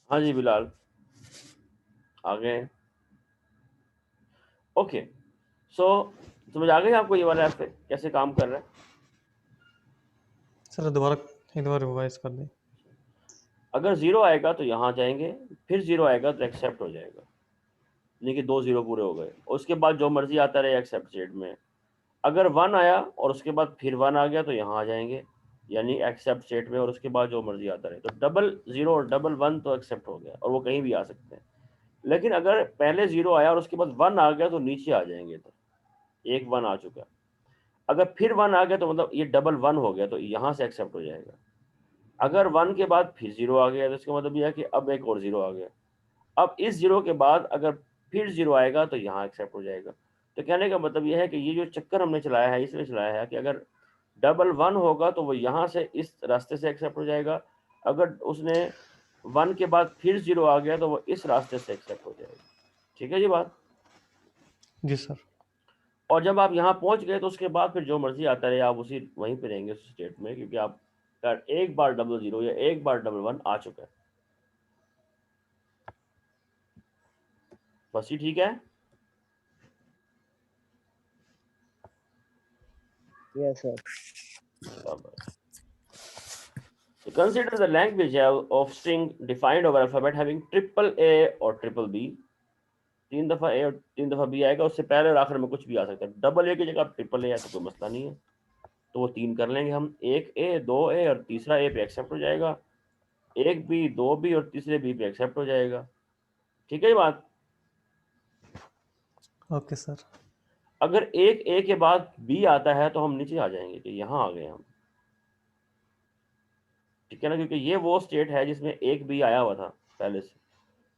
हाँ जी बिलाल, आ गए। ओके, सो समझ आ गई आपको ये वाला ऐप कैसे काम कर रहा है? सर दोबारा एक बार रिवाइज कर दें। अगर 0 आएगा तो यहाँ जाएंगे, फिर 0 आएगा तो एक्सेप्ट हो जाएगा, यानी कि 2 0 पूरे हो गए। और उसके बाद जो मर्जी आता रहे एक्सेप्ट स्टेट में। अगर 1 आया और उसके बाद फिर 1 आ गया तो यहाँ आ जाएंगे, यानी एक्सेप्ट स्टेट में, और उसके बाद जो मर्जी आता रहे। तो डबल 0 और डबल 1 तो एक्सेप्ट हो गया, और वो कहीं भी आ सकते हैं। लेकिन अगर पहले 0 आया और उसके बाद 1 आ गया तो नीचे आ जाएंगे। तो एक 1 आ चुका, अगर फिर 1 आ गया तो मतलब ये डबल 1 हो गया, तो यहाँ से एक्सेप्ट हो जाएगा। अगर 1 के बाद फिर 0 आ गया तो इसका मतलब यह है कि अब एक और 0 आ गया। अब इस 0 के बाद अगर फिर 0 आएगा तो यहाँ एक्सेप्ट हो जाएगा। तो कहने का मतलब यह है कि ये जो चक्कर हमने चलाया है, इसलिए चलाया है कि अगर डबल 1 होगा तो वो यहाँ से इस रास्ते से एक्सेप्ट हो जाएगा। अगर उसने 1 के बाद फिर 0 आ गया तो वो इस रास्ते से एक्सेप्ट हो जाएगा। ठीक है जी बात? जी सर। और जब आप यहाँ पहुँच गए तो उसके बाद फिर जो मर्जी आता रहे, आप उसी वहीं पे रहेंगे उस स्टेट में, क्योंकि आप एक बार डबल 0 या एक बार डबल 1 आ चुका है। बस ही ठीक है। Yes, sir. So consider the language of string defined over alphabet having triple A और triple B। 3 दफा A और 3 दफा B आएगा, उससे पहले और आखिर में कुछ भी आ सकता है। डबल A की जगह ट्रिपल A है तो कोई मसला नहीं है, तो वो 3 कर लेंगे हम। एक A, 2 A और तीसरा A पे एक्सेप्ट हो जाएगा। एक B, 2 B और तीसरे B पे एक्सेप्ट हो जाएगा। ठीक है ये बात? Okay sir. अगर एक A के बाद B आता है तो हम नीचे आ जाएंगे कि यहाँ आ गए हम। ठीक है ना, क्योंकि ये वो स्टेट है जिसमें एक B आया हुआ था पहले से,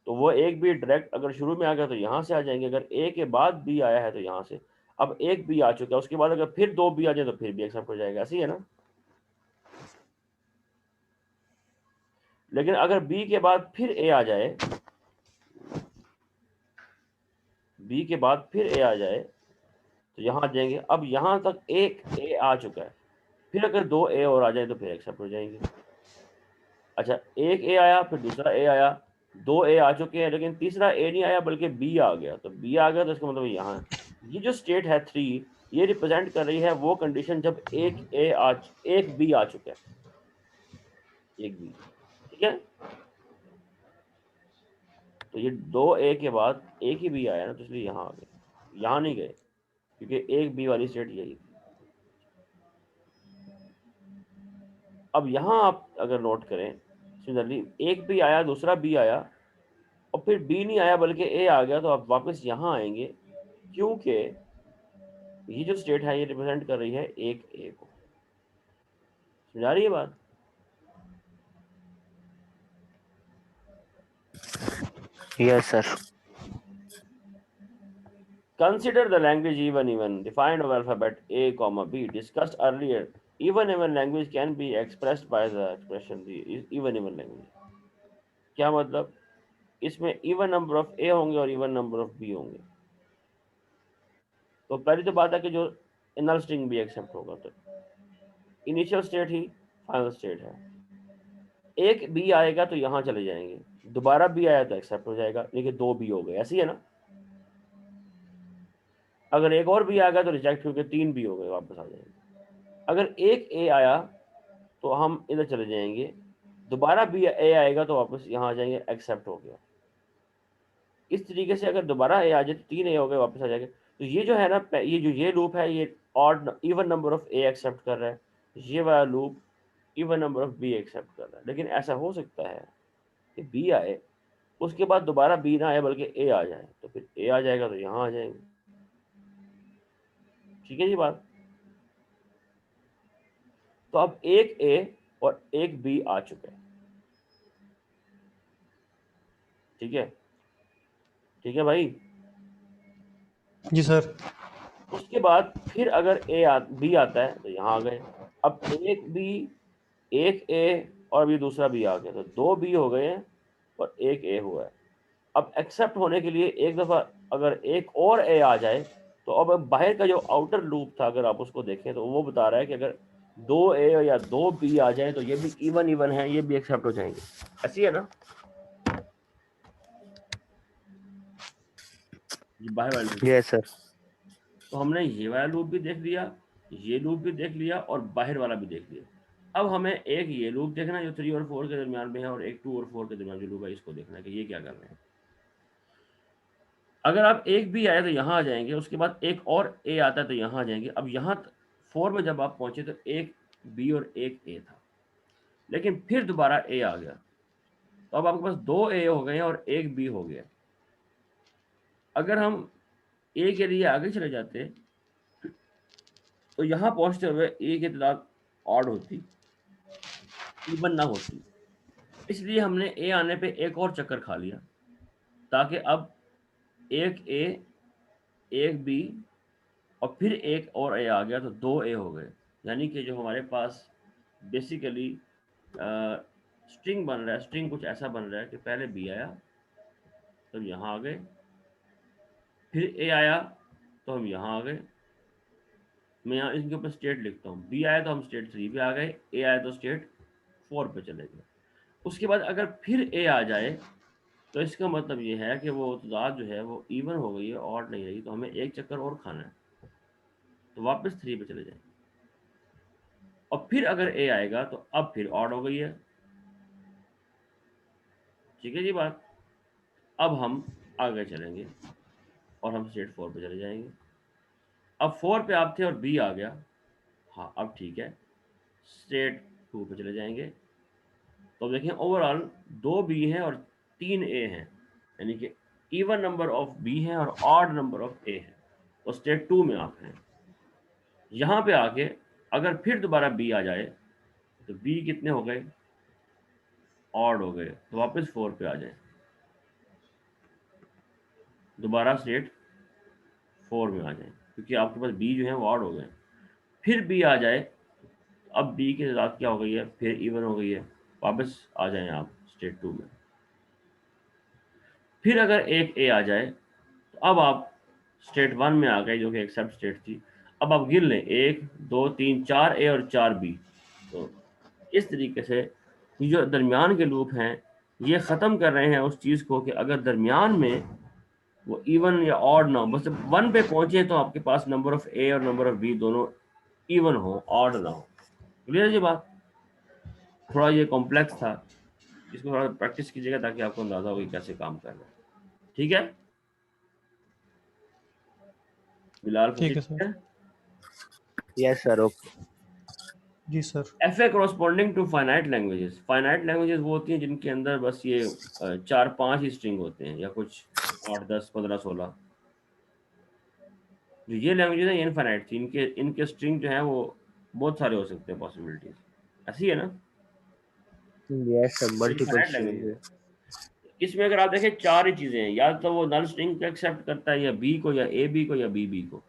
तो वो एक B डायरेक्ट अगर शुरू में आ गया तो यहाँ से आ जाएंगे। अगर A के बाद B आया है तो यहाँ से। अब एक B आ चुका है, उसके बाद अगर फिर 2 B आ जाए तो फिर भी एक्सेप्ट हो जाएगा। ऐसी है ना? लेकिन अगर B के बाद फिर A आ जाए, B के बाद फिर A आ जाए तो यहाँ आ जाएंगे। अब यहाँ तक एक A आ चुका है, फिर अगर 2 A और आ जाए तो फिर एक्सेप्ट हो जाएंगे। अच्छा, एक A आया, फिर दूसरा A आया, 2 A आ चुके हैं, लेकिन तीसरा A नहीं आया बल्कि B आ गया। तो B आ गया तो इसका मतलब यहाँ है। ये जो स्टेट है 3, ये रिप्रेजेंट कर रही है वो कंडीशन जब एक B आ चुका है। एक B, ठीक है। तो ये 2 A के बाद एक ही B आया ना, तो इसलिए यहाँ आ गए, यहाँ नहीं गए, क्योंकि एक B वाली स्टेट यही थी। अब यहाँ आप अगर नोट करें सिमिलरली, एक B आया, दूसरा B आया, और फिर B नहीं आया बल्कि A आ गया, तो आप वापस यहाँ आएंगे क्योंकि ये जो स्टेट है ये रिप्रेजेंट कर रही है एक ए को। समझा रही है बात? Yes, sir. Consider the language even defined of alphabet A, B discussed earlier. Even language can be expressed by the expression the even language. क्या मतलब? इसमें इवन नंबर ऑफ ए होंगे और इवन नंबर ऑफ बी होंगे। तो पहली तो बात है कि जो नल स्ट्रिंग भी एक्सेप्ट होगा, तो इनिशियल स्टेट ही फाइनल स्टेट है। एक बी आएगा तो यहाँ चले जाएंगे, दोबारा बी आया तो एक्सेप्ट हो जाएगा, लेकिन दो बी हो गए, ऐसी है ना। अगर एक और बी आ गया तो रिजेक्ट होकर तीन बी हो गए, वापस आ जाएंगे। अगर एक ए आया तो हम इधर चले जाएंगे, दोबारा बी ए आएगा तो वापस यहाँ आ जाएंगे, एक्सेप्ट हो गया। इस तरीके से अगर दोबारा ए आ जाए तो तीन ए हो गए, वापस आ जाएंगे। तो ये जो है ना, ये जो ये लूप है ये odd even number of A accept कर रहा है, ये वाला loop even number of B accept कर रहा है। लेकिन ऐसा हो सकता है कि बी आए उसके बाद दोबारा बी ना आए बल्कि ए आ जाए, तो फिर ए आ जाएगा तो यहाँ आ जाएंगे। ठीक है जी बात? तो अब एक ए और एक बी आ चुके हैं। ठीक है, ठीक है भाई। जी सर। उसके बाद फिर अगर बी आता है तो यहाँ आ गए। अब एक बी, एक ए और अभी दूसरा बी आ गया, तो दो बी हो गए हैं और एक ए हुआ है। अब एक्सेप्ट होने के लिए एक दफ़ा अगर एक और ए आ जाए तो अब बाहर का जो आउटर लूप था अगर आप उसको देखें तो वो बता रहा है कि अगर दो ए या दो बी आ जाए तो ये भी इवन है, ये भी एक्सेप्ट हो जाएंगे। ऐसी है ना, ये बाहर वाले लूप। Yes, sir. तो हमने ये वाला लूप भी देख लिया, ये लूप भी देख लिया और बाहर वाला भी देख लिया। अब हमें एक ये लूप देखना है जो 3 और 4 के दरमियान में है, और एक 2 और 4 के दरमियान जो लूप है इसको देखना है कि ये क्या कर रहे हैं। अगर आप एक भी आए तो यहाँ आ जाएंगे, उसके बाद एक और ए आता है तो यहाँ आ जाएंगे। अब यहाँ 4 में जब आप पहुंचे तो एक बी और एक ए था, लेकिन फिर दोबारा ए आ गया, तो अब आपके पास दो ए हो गए और एक बी हो गया। अगर हम ए के लिए आगे चले जाते तो यहाँ पहुंचते हुए ए की तादाद ऑड होती, इवन ना होती। इसलिए हमने ए आने पे एक और चक्कर खा लिया, ताकि अब एक ए, एक बी और फिर एक और ए आ गया तो दो ए हो गए। यानी कि जो हमारे पास बेसिकली स्ट्रिंग बन रहा है, स्ट्रिंग कुछ ऐसा बन रहा है कि पहले बी आया तो हम यहाँ आ गए, फिर ए आया तो हम यहाँ आ गए। मैं यहाँ इनके ऊपर स्टेट लिखता हूँ, बी आया तो हम स्टेट 3 पे आ गए, ए आया तो स्टेट 4 पे चले गए। उसके बाद अगर फिर ए आ जाए तो इसका मतलब ये है कि वो तादाद जो है वो इवन हो गई है, ऑड नहीं रही। तो हमें एक चक्कर और खाना है, तो वापस 3 पे चले जाएं। और फिर अगर ए आएगा तो अब फिर ऑड हो गई है। ठीक है जी बात? अब हम आगे चलेंगे और हम स्टेट 4 पे चले जाएंगे। अब 4 पे आप थे और बी आ गया, हाँ अब ठीक है, स्टेट 2 पे चले जाएंगे। तो अब देखिए ओवरऑल दो बी हैं और तीन ए हैं, यानी कि इवन नंबर ऑफ बी है और ऑड नंबर ऑफ ए है। तो स्टेट 2 में आप हैं। यहाँ पे आके अगर फिर दोबारा बी आ जाए तो बी कितने हो गए? ऑड हो गए, तो वापस 4 पे आ जाए, दोबारा स्टेट 4 में आ जाए, क्योंकि आपके पास बी जो है वो ऑड हो गए। फिर बी आ जाए, अब बी की तादाद क्या हो गई है? फिर इवन हो गई है, वापस आ जाएं आप स्टेट 2 में। फिर अगर एक ए आ जाए तो अब आप स्टेट 1 में आ गए, जो कि एक्सेप्ट स्टेट थी। अब आप गिन लें, 1 2 3 4 ए और 4 बी। तो इस तरीके से ये जो दरमियान के लूप हैं ये ख़त्म कर रहे हैं उस चीज़ को कि अगर दरमियान में वो इवन या ऑड ना हो, बस 1 पे पहुंचे तो आपके पास नंबर ऑफ ए और नंबर ऑफ बी दोनों इवन हो, ऑड ना हो। क्लियर है ये बात? थोड़ा ये कॉम्प्लेक्स था, इसको थोड़ा प्रैक्टिस कीजिएगा ताकि आपको अंदाजा हो कि कैसे काम कर रहा है। ठीक है बिलाल? ठीक है ठीक सर। है। Yes, sir. Okay. जी sir. F A corresponding to finite languages. Finite languages वो होती हैं जिनके अंदर बस ये 4-5 ही स्ट्रिंग होते हैं, या कुछ 8 10 15 16। जो ये लैंग्वेज है ये इनफाइनाइट थी, इनके स्ट्रिंग जो है वो बहुत सारे हो सकते हैं पॉसिबिलिटीज, ऐसी है ना, Yes, sir. Multiple infinite language strings. है। इसमें अगर आप देखें चार ही चीजें हैं, या तो वो नल स्ट्रिंग को एक्सेप्ट करता है, या बी को, या ए बी को, या बी बी को,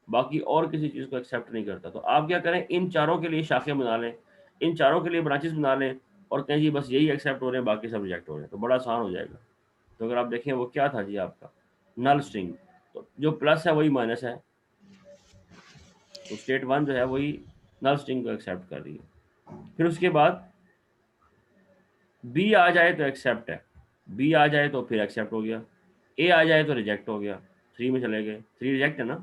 बाकी और किसी चीज को एक्सेप्ट नहीं करता। तो आप क्या करें, इन चारों के लिए शाखें बना लें, इन चारों के लिए ब्रांचेस बना लें, और कहें जी बस यही एक्सेप्ट हो रहे हैं, बाकी सब रिजेक्ट हो रहे हैं, तो बड़ा आसान हो जाएगा। तो अगर आप देखें वो क्या था जी आपका नल स्ट्रिंग, तो जो प्लस है वही माइनस है, तो स्टेट 1 जो है वही नल स्ट्रिंग को एक्सेप्ट कर रही है। फिर उसके बाद बी आ जाए तो एक्सेप्ट है, बी आ जाए तो फिर एक्सेप्ट हो गया, ए आ जाए तो रिजेक्ट हो गया, 3 में चले गए, 3 रिजेक्ट है ना,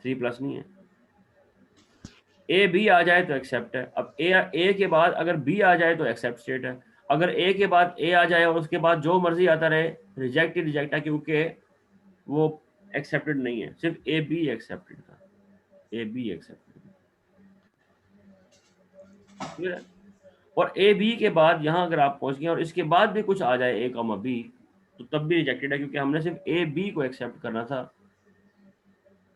3 प्लस नहीं है। ए बी आ जाए तो एक्सेप्ट है, अब ए के बाद अगर बी आ जाए तो एक्सेप्ट स्टेट है, अगर ए के बाद ए आ जाए और उसके बाद जो मर्जी आता रहे, रिजेक्ट ही रिजेक्ट है, क्योंकि वो एक्सेप्टेड नहीं है, सिर्फ ए बी एक्सेप्टेड था, ए बी एक्सेप्टेड, ठीक है। और ए बी के बाद यहाँ अगर आप पहुंच गए और इसके बाद भी कुछ आ जाए ए कॉमा बी, तो तब भी रिजेक्टेड है, क्योंकि हमने सिर्फ ए बी को एक्सेप्ट करना था,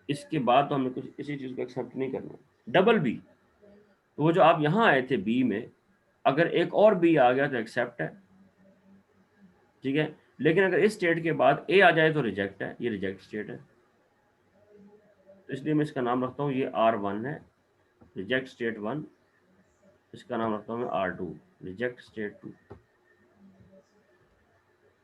इसके बाद तो हमें कुछ किसी चीज को एक्सेप्ट नहीं करना। डबल बी, तो वो जो आप यहाँ आए थे बी में, अगर एक और बी आ गया तो एक्सेप्ट है, ठीक है, लेकिन अगर इस स्टेट के बाद ए आ जाए तो रिजेक्ट है, ये रिजेक्ट स्टेट है, तो इसलिए मैं इसका नाम रखता हूँ ये R1 है, रिजेक्ट स्टेट 1, इसका नाम रखता हूँ मैं R2, रिजेक्ट स्टेट 2।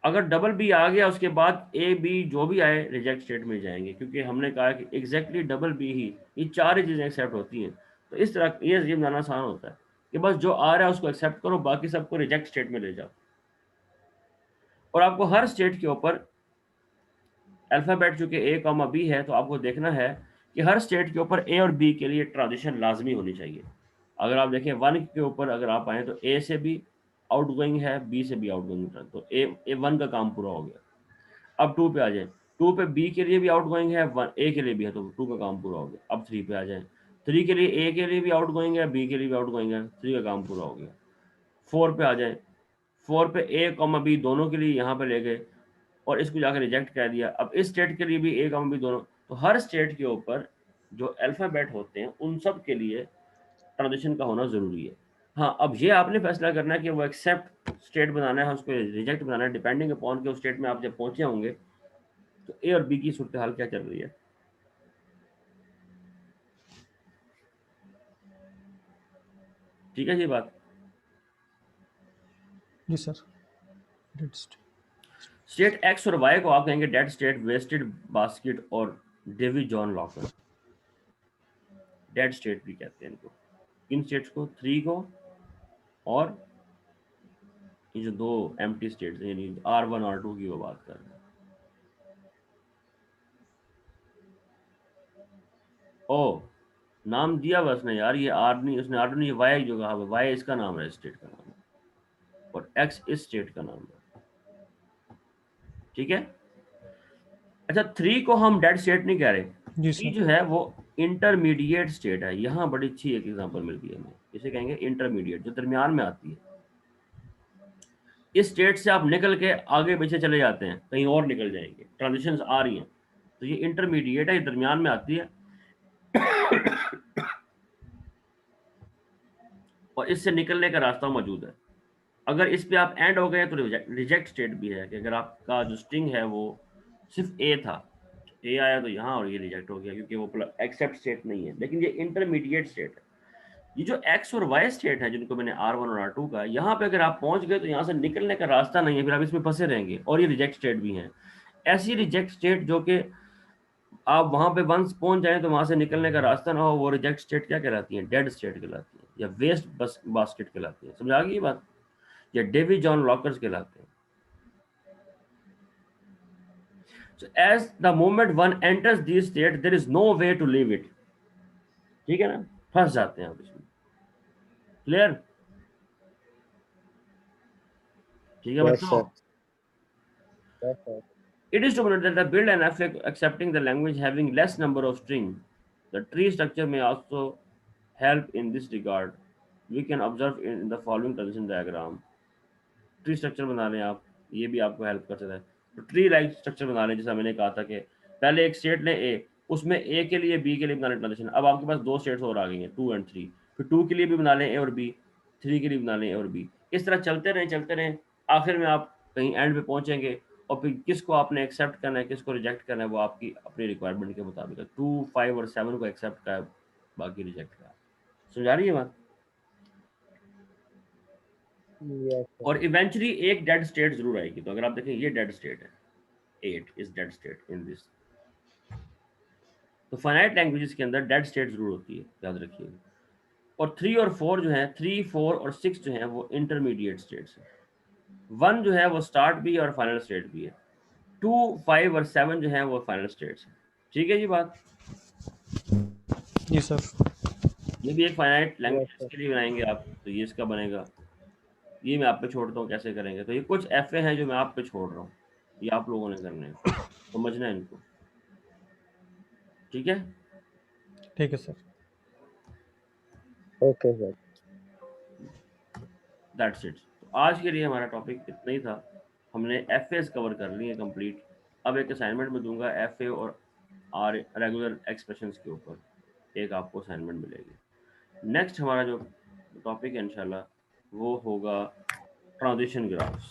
अगर डबल बी आ गया उसके बाद ए बी जो भी आए रिजेक्ट स्टेट में जाएंगे, क्योंकि हमने कहा कि एग्जैक्टली डबल बी ही, ये चार ही चीज़ें एक्सेप्ट होती हैं। तो इस तरह ये बनाना आसान होता है कि बस जो आ रहा है उसको एक्सेप्ट करो, बाकी सबको रिजेक्ट स्टेट में ले जाओ। और आपको हर स्टेट के ऊपर अल्फ़ाबेट चूंकि ए कॉमा बी है, तो आपको देखना है कि हर स्टेट के ऊपर ए और बी के लिए ट्रांजिशन लाजमी होनी चाहिए। अगर आप देखें 1 के ऊपर अगर आप आए तो ए से भी आउटगोइंग है, बी से भी आउटगोइंग, तो ए 1 का काम पूरा हो गया। अब 2 पे आ जाए, 2 पे बी के लिए भी आउटगोइंग है, 1 ए के लिए भी है, तो 2 का काम पूरा हो गया। अब 3 पे आ जाए, 3 के लिए ए के लिए भी आउटगोइंग है, बी के लिए भी आउटगोइंग है, 3 का काम पूरा हो गया। 4 पे आ जाए, 4 पे ए कॉमा बी दोनों के लिए यहाँ पे ले गए और इसको जाकर रिजेक्ट कर दिया। अब इस स्टेट के लिए भी ए कॉमा बी दोनों, तो हर स्टेट के ऊपर जो अल्फ़ाबेट होते हैं उन सब के लिए ट्रांजिशन का होना ज़रूरी है। हाँ, अब ये आपने फैसला करना है कि वो एक्सेप्ट स्टेट बनाना है, उसको रिजेक्ट बनाना है, डिपेंडिंग अपॉन के उस स्टेट में आप जब पहुंचे होंगे तो ए और बी की सूरत हाल क्या चल रही है। ठीक है ये बात। जी सर। डेड स्टेट एक्स और वाई को आप कहेंगे डेड स्टेट, वेस्टेड बास्केट और Davy John locker. Dead state भी कहते हैं इनको, इन स्टेट्स को, 3 को और ये जो दो एम्प्टी स्टेट्स हैं, यानी R1 R2 की वो बात कर रहे हैं। ओ, नाम दिया बस ने यार, ये आर नहीं, उसने आर नहीं, ये वाई जो कहा, वाई इसका नाम है, स्टेट का नाम है, और एक्स इस स्टेट का नाम है, ठीक है। अच्छा, 3 को हम डेड स्टेट नहीं कह रहे, जी 3 सर। जो है वो इंटरमीडिएट स्टेट है। यहाँ बड़ी अच्छी एक एग्जांपल मिल गई हमें, इसे कहेंगे इंटरमीडिएट, जो दरमियान में आती है। इस स्टेट से आप निकल के आगे पीछे चले जाते हैं, कहीं और निकल जाएंगे, ट्रांजिशंस आ रही हैं, तो ये इंटरमीडिएट है, ये दरमियान में आती है और इससे निकलने का रास्ता मौजूद है। अगर इस पे आप एंड हो गए तो रिजेक्ट स्टेट भी है, कि अगर आपका जो स्ट्रिंग है वो सिर्फ ए था, ए आया तो यहाँ और ये रिजेक्ट हो गया, क्योंकि वो एक्सेप्ट स्टेट नहीं है, लेकिन ये इंटरमीडिएट स्टेट है। ये जो एक्स और वाई स्टेट है, जिनको मैंने R1 और R2 का, यहाँ पे अगर आप पहुंच गए तो यहाँ से निकलने का रास्ता नहीं है, फिर आप इसमें फंसे रहेंगे, और ये रिजेक्ट स्टेट भी हैं। ऐसी रिजेक्ट स्टेट जो कि आप वहां पे वंस पहुंच जाएं तो वहां से निकलने का रास्ता ना हो, वो रिजेक्ट स्टेट क्या कहलाती है, डेड स्टेट कहलाती है, या वेस्ट बास्केट कहलाती है। समझ आ गई ये बात, या डेवी जॉन लॉकर्स कहलाते हैं। So as the moment one enters this state, there is no way to leave it. ठीक है ना, फंस जाते हैं आप इसमें। क्लियर? ठीक है Yes, बच्चों। sir. Yes, sir. It is to be noted that the build and affect accepting the language having less number of string. The tree structure may also help in this regard. We can observe in the following transition diagram. Tree structure बना लें आप, ये भी आपको help कर सकता है। तो ट्री लाइक स्ट्रक्चर बना लें, जैसा मैंने कहा था कि पहले एक स्टेट लें ए, उसमें ए के लिए बी के लिए बना लें ट्रांजिशन। अब आपके पास 2 स्टेट्स और आ गई हैं 2 और 3, फिर 2 के लिए भी बना लें ए और बी, 3 के लिए बना लें ए और बी। इस तरह चलते रहें, आखिर में आप कहीं एंड पे पहुंचेंगे और फिर किसको आपने एक्सेप्ट करना है, किसको रिजेक्ट करना है, वो आपकी अपनी रिक्वायरमेंट के मुताबिक है। 2, 5 और 7 को एक्सेप्ट का है, बाकी रिजेक्ट का है। समझ आ रही है बात? Yes, sir. और इवेंचुअली एक डेड स्टेट जरूर आएगी। तो अगर आप देखें ये डेड स्टेट है, 8 is dead state in this. तो फाइनाइट लैंग्वेजेस के अंदर डेड स्टेट जरूर होती है, याद रखिएगा। और 3 और 4 जो है, 3, 4 और 6 जो है वो इंटरमीडिएट स्टेट्स है। 1 जो है वो स्टार्ट भी है और फाइनल स्टेट भी है। 2, 5 और 7 जो है वो फाइनल स्टेट्स है। ठीक है जी बात। जी सर। ये भी एक फाइनाइट Yes, लैंग्वेज sir. के लिए बनाएंगे आप, तो ये इसका बनेगा। ये मैं आप पे छोड़ता हूँ कैसे करेंगे। तो ये कुछ एफए हैं जो मैं आप पे छोड़ रहा हूँ, ये आप लोगों ने करने हैं, समझना है इनको। ठीक है, ठीक है sir. Okay, sir. That's it. तो आज के लिए हमारा टॉपिक इतना ही था। हमने एफएस कवर कर लिए कंप्लीट। अब एक असाइनमेंट में दूंगा एफए और आर रेगुलर एक्सप्रेशंस के ऊपर एक आपको असाइनमेंट मिलेगी। नेक्स्ट हमारा जो टॉपिक है इंशाल्लाह वो होगा ट्रांजिशन ग्राफ्स।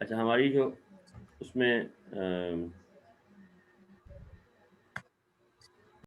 अच्छा, हमारी जो उसमें